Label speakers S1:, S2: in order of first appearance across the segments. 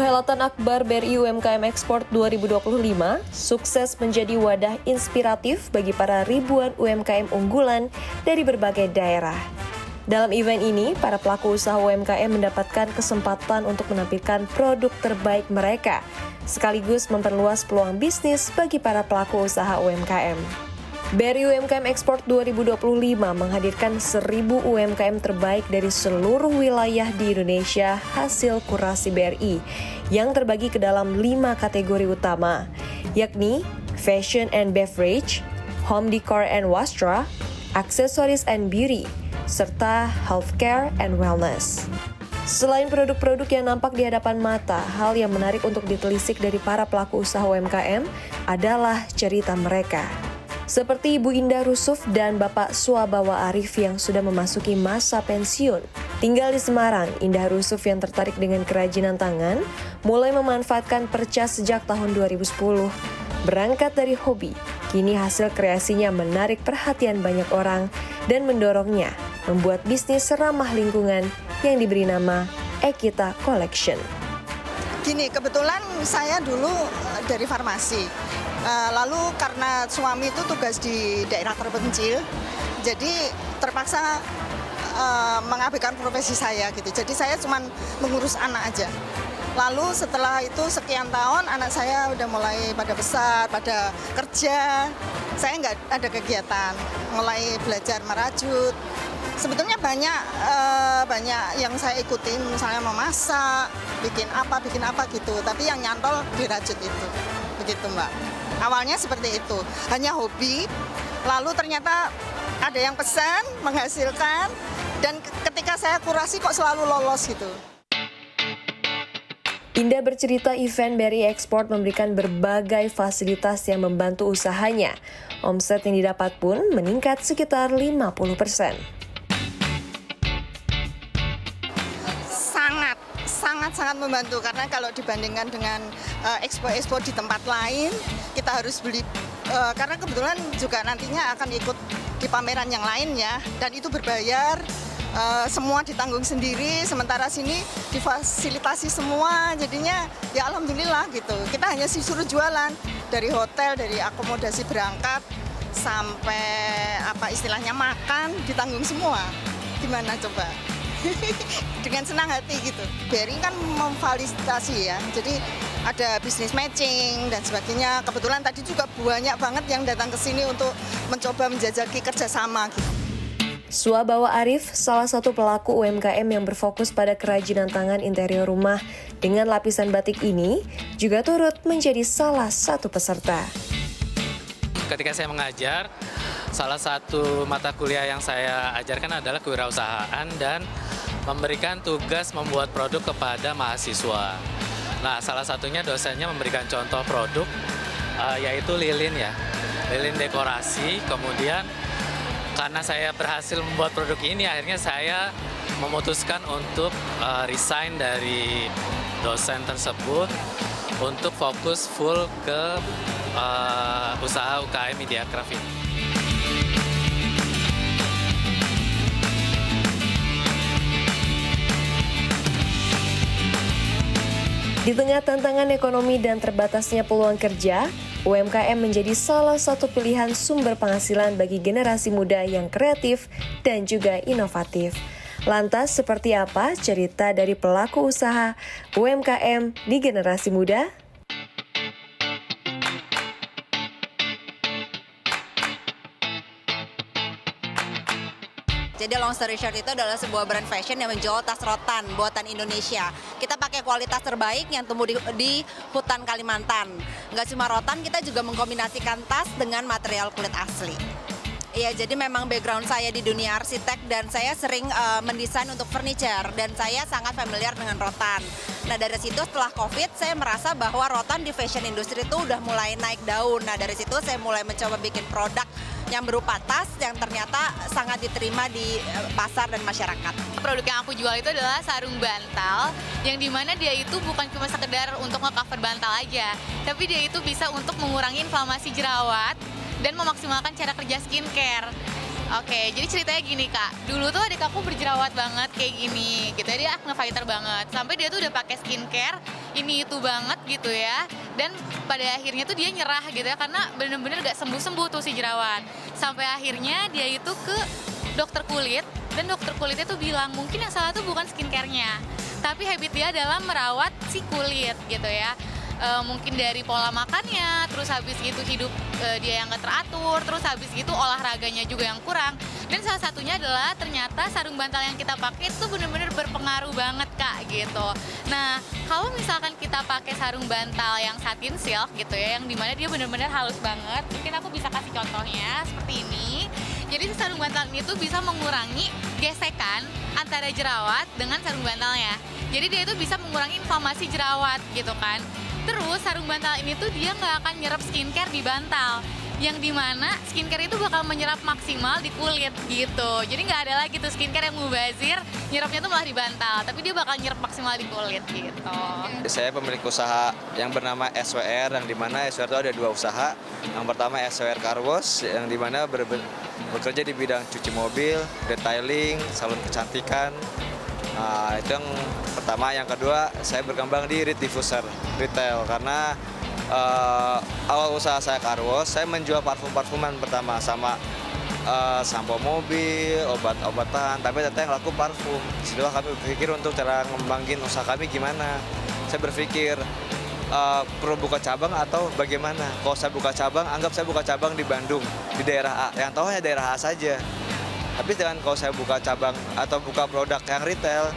S1: Perhelatan Akbar BRI UMKM Export 2025 sukses menjadi wadah inspiratif bagi para ribuan UMKM unggulan dari berbagai daerah. Dalam event ini, para pelaku usaha UMKM mendapatkan kesempatan untuk menampilkan produk terbaik mereka, sekaligus memperluas peluang bisnis bagi para pelaku usaha UMKM. BRI UMKM Export 2025 menghadirkan 1.000 UMKM terbaik dari seluruh wilayah di Indonesia hasil kurasi BRI yang terbagi ke dalam 5 kategori utama, yakni Fashion and Beverage, Home Decor and Wastra, Accessories and Beauty, serta Healthcare and Wellness. Selain produk-produk yang nampak di hadapan mata, hal yang menarik untuk ditelisik dari para pelaku usaha UMKM adalah cerita mereka. Seperti Ibu Indah Rusuf dan Bapak Swabawa Arif yang sudah memasuki masa pensiun. Tinggal di Semarang, Indah Rusuf yang tertarik dengan kerajinan tangan mulai memanfaatkan perca sejak tahun 2010. Berangkat dari hobi, kini hasil kreasinya menarik perhatian banyak orang dan mendorongnya membuat bisnis ramah lingkungan yang diberi nama Ekita Collection.
S2: Gini, kebetulan saya dulu dari farmasi. Lalu karena suami itu tugas di daerah terpencil, jadi terpaksa mengabaikan profesi saya gitu. Jadi saya cuma mengurus anak aja. Lalu setelah itu sekian tahun anak saya udah mulai pada besar, pada kerja. Saya nggak ada kegiatan, mulai belajar merajut. Sebetulnya banyak yang saya ikutin, misalnya memasak, bikin apa gitu. Tapi yang nyantol dirajut itu, begitu Mbak. Awalnya seperti itu, hanya hobi, lalu ternyata ada yang pesan, menghasilkan, dan ketika saya kurasi kok selalu lolos gitu.
S1: Indah bercerita event BRI Export memberikan berbagai fasilitas yang membantu usahanya. Omset yang didapat pun meningkat sekitar 50%.
S2: Sangat membantu karena kalau dibandingkan dengan expo di tempat lain, kita harus beli karena kebetulan juga nantinya akan ikut di pameran yang lain ya, dan itu berbayar, semua ditanggung sendiri, sementara sini difasilitasi semua, jadinya ya alhamdulillah gitu. Kita hanya disuruh jualan, dari hotel, dari akomodasi berangkat sampai apa istilahnya makan ditanggung semua. Gimana coba? Dengan senang hati gitu. BRI kan memfasilitasi ya, jadi ada bisnis matching dan sebagainya. Kebetulan tadi juga banyak banget yang datang ke sini untuk mencoba menjajaki kerjasama gitu.
S1: Swabawa Arif, salah satu pelaku UMKM yang berfokus pada kerajinan tangan interior rumah dengan lapisan batik ini, juga turut menjadi salah satu peserta.
S3: Ketika saya mengajar, salah satu mata kuliah yang saya ajarkan adalah kewirausahaan dan memberikan tugas membuat produk kepada mahasiswa. Nah, salah satunya dosennya memberikan contoh produk, yaitu lilin ya, lilin dekorasi. Kemudian karena saya berhasil membuat produk ini, akhirnya saya memutuskan untuk resign dari dosen tersebut untuk fokus full ke usaha UKM Media Craft ini.
S1: Di tengah tantangan ekonomi dan terbatasnya peluang kerja, UMKM menjadi salah satu pilihan sumber penghasilan bagi generasi muda yang kreatif dan juga inovatif. Lantas, seperti apa cerita dari pelaku usaha UMKM di generasi muda?
S4: Jadi long story short itu adalah sebuah brand fashion yang menjual tas rotan buatan Indonesia. Kita pakai kualitas terbaik yang tumbuh di hutan Kalimantan. Nggak cuma rotan, kita juga mengkombinasikan tas dengan material kulit asli. Iya, jadi memang background saya di dunia arsitek dan saya sering mendesain untuk furniture dan saya sangat familiar dengan rotan. Nah, dari situ setelah COVID saya merasa bahwa rotan di fashion industry itu udah mulai naik daun. Nah, dari situ saya mulai mencoba bikin produk yang berupa tas yang ternyata sangat diterima di pasar dan masyarakat.
S5: Produk yang aku jual itu adalah sarung bantal, yang dimana dia itu bukan cuma sekedar untuk nge-cover bantal aja, tapi dia itu bisa untuk mengurangi inflamasi jerawat dan memaksimalkan cara kerja skincare. Oke, jadi ceritanya gini Kak, dulu tuh adik aku berjerawat banget kayak gini gitu ya, dia acne fighter banget. Sampai dia tuh udah pakai skincare, ini itu banget gitu ya. Dan pada akhirnya tuh dia nyerah gitu ya, karena bener-bener gak sembuh-sembuh tuh si jerawat. Sampai akhirnya dia itu ke dokter kulit, dan dokter kulitnya tuh bilang mungkin yang salah tuh bukan skincare-nya, tapi habit dia dalam merawat si kulit gitu ya. Mungkin dari pola makannya, terus habis gitu hidup dia yang gak teratur, terus habis gitu olahraganya juga yang kurang. Dan salah satunya adalah ternyata sarung bantal yang kita pakai itu bener-bener berpengaruh banget Kak gitu. Nah kalau misalkan kita pakai sarung bantal yang satin silk gitu ya, yang dimana dia bener-bener halus banget, mungkin aku bisa kasih contohnya seperti ini. Jadi si sarung bantal ini tuh bisa mengurangi gesekan antara jerawat dengan sarung bantalnya. Jadi dia itu bisa mengurangi inflamasi jerawat gitu kan. Terus sarung bantal ini tuh dia nggak akan nyerap skincare di bantal, yang dimana skincare itu bakal menyerap maksimal di kulit gitu. Jadi nggak ada lagi tuh skincare yang mubazir, nyerapnya tuh malah di bantal, tapi dia bakal nyerap maksimal di kulit gitu.
S6: Saya pemilik usaha yang bernama SWR, yang dimana SWR itu ada 2 usaha. Yang pertama SWR Car Wash, yang dimana bekerja di bidang cuci mobil, detailing, salon kecantikan. Nah, itu yang pertama. Yang kedua, saya berkembang di diffuser retail karena awal usaha saya car wash, saya menjual parfum-parfuman pertama sama sampo mobil, obat-obatan, tapi ternyata yang laku parfum. Setelah kami berpikir untuk cara ngembangin usaha kami gimana. Saya berpikir perlu buka cabang atau bagaimana. Kalau saya buka cabang, anggap saya buka cabang di Bandung, di daerah A. Yang tahu hanya daerah A saja. Tapi dengan kalau saya buka cabang atau buka produk yang retail,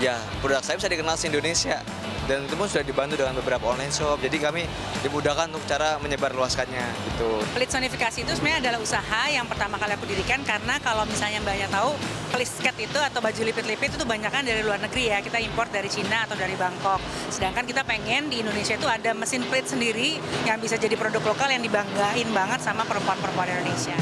S6: ya produk saya bisa dikenal se-Indonesia. Dan itu pun sudah dibantu dengan beberapa online shop. Jadi kami dimudahkan untuk cara menyebarluaskannya gitu.
S7: Plitsonifikasi itu sebenarnya adalah usaha yang pertama kali aku dirikan, karena kalau misalnya banyak tahu, plisket itu atau baju lipit-lipit itu banyak kan dari luar negeri ya. Kita import dari Cina atau dari Bangkok. Sedangkan kita pengen di Indonesia itu ada mesin plit sendiri yang bisa jadi produk lokal yang dibanggain banget sama perempuan-perempuan Indonesia.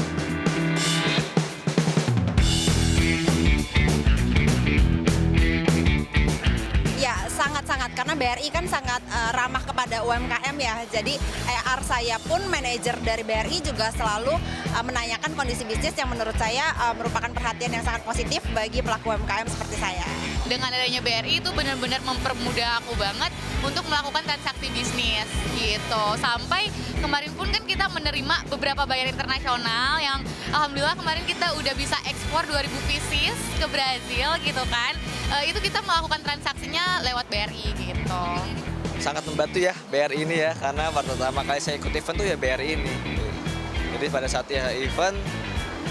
S4: Ya, sangat-sangat, karena BRI kan sangat ramah kepada UMKM ya. Jadi AR saya pun manajer dari BRI juga selalu menanyakan kondisi bisnis yang menurut saya merupakan perhatian yang sangat positif bagi pelaku UMKM seperti saya.
S5: Dengan adanya BRI itu benar-benar mempermudah aku banget untuk melakukan transaksi bisnis gitu. Sampai kemarin pun kan kita menerima beberapa buyer internasional yang alhamdulillah kemarin kita udah bisa ekspor 2000 pieces ke Brazil gitu kan. Itu kita melakukan transaksinya lewat BRI gitu.
S6: Sangat membantu ya BRI ini ya, karena pertama kali saya ikut event tuh ya BRI ini. Jadi pada saat ya event,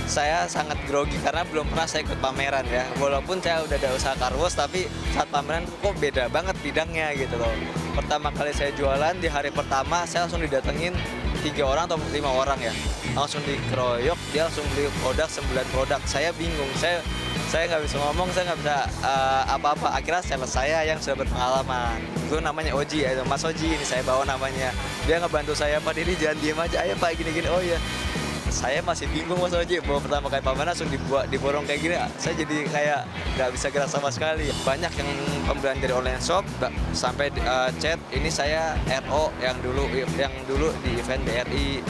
S6: saya sangat grogi karena belum pernah saya ikut pameran ya. Walaupun saya udah ada usaha car wash, tapi saat pameran kok beda banget bidangnya gitu loh. Pertama kali saya jualan, di hari pertama saya langsung didatengin 3 orang atau 5 orang ya. Langsung dikeroyok, dia langsung beli produk 9 produk. Saya bingung, saya nggak bisa ngomong, saya nggak bisa apa-apa. Akhirnya sales saya yang sudah berpengalaman, itu namanya Oji, ya, Mas Oji ini saya bawa namanya. Dia ngebantu saya, Pak Diri jangan diem aja, ayo Pak gini-gini. Oh ya, saya masih bingung Mas Oji, bahwa pertama kali pameran langsung diborong kayak gini, saya jadi kayak nggak bisa gerak sama sekali. Banyak yang pembelian dari online shop sampai chat, ini saya RO yang dulu di event BRI.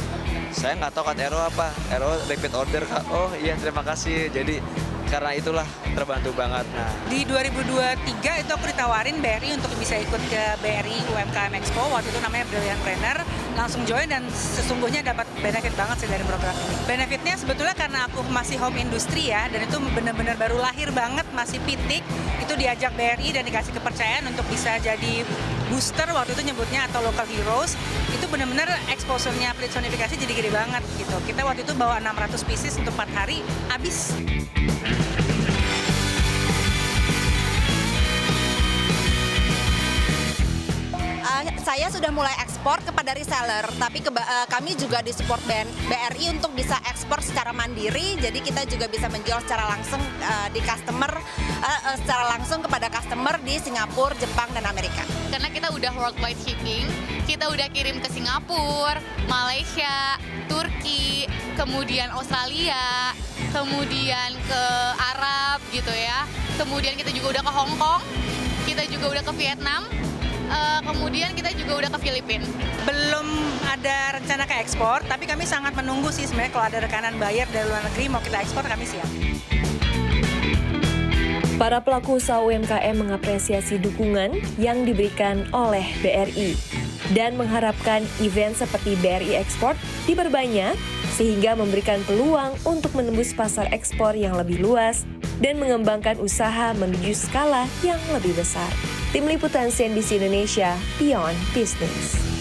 S6: Saya nggak tahu kan RO apa, RO repeat order Kak. Oh iya terima kasih. Jadi karena itulah terbantu banget. Nah,
S7: Di 2023 itu aku ditawarin BRI untuk bisa ikut ke BRI UMKM Expo, waktu itu namanya Brilliant Planner, langsung join dan sesungguhnya dapat benefit banget sih dari program ini. Benefitnya sebetulnya karena aku masih home industry ya, dan itu benar-benar baru lahir banget, masih pitik, itu diajak BRI dan dikasih kepercayaan untuk bisa jadi booster, waktu itu nyebutnya, atau local heroes. Itu benar-benar exposure-nya plitsonifikasi jadi gede banget gitu. Kita waktu itu bawa 600 pieces untuk 4 hari, habis.
S4: Saya sudah mulai ekspor kepada reseller, tapi kami juga disupport BRI untuk bisa ekspor secara mandiri. Jadi kita juga bisa menjual secara langsung secara langsung kepada customer di Singapura, Jepang, dan Amerika.
S5: Karena kita udah worldwide shipping, kita udah kirim ke Singapura, Malaysia, Turki, kemudian Australia, kemudian ke Arab gitu ya. Kemudian kita juga udah ke Hong Kong, kita juga udah ke Vietnam, Kemudian kita juga udah ke Filipina.
S7: Belum ada rencana ke ekspor, tapi kami sangat menunggu sih sebenarnya kalau ada rekanan buyer dari luar negeri mau kita ekspor, kami siap.
S1: Para pelaku usaha UMKM mengapresiasi dukungan yang diberikan oleh BRI dan mengharapkan event seperti BRI Export diperbanyak sehingga memberikan peluang untuk menembus pasar ekspor yang lebih luas dan mengembangkan usaha menuju skala yang lebih besar. Tim Liputan CNBC Indonesia, Beyond Business.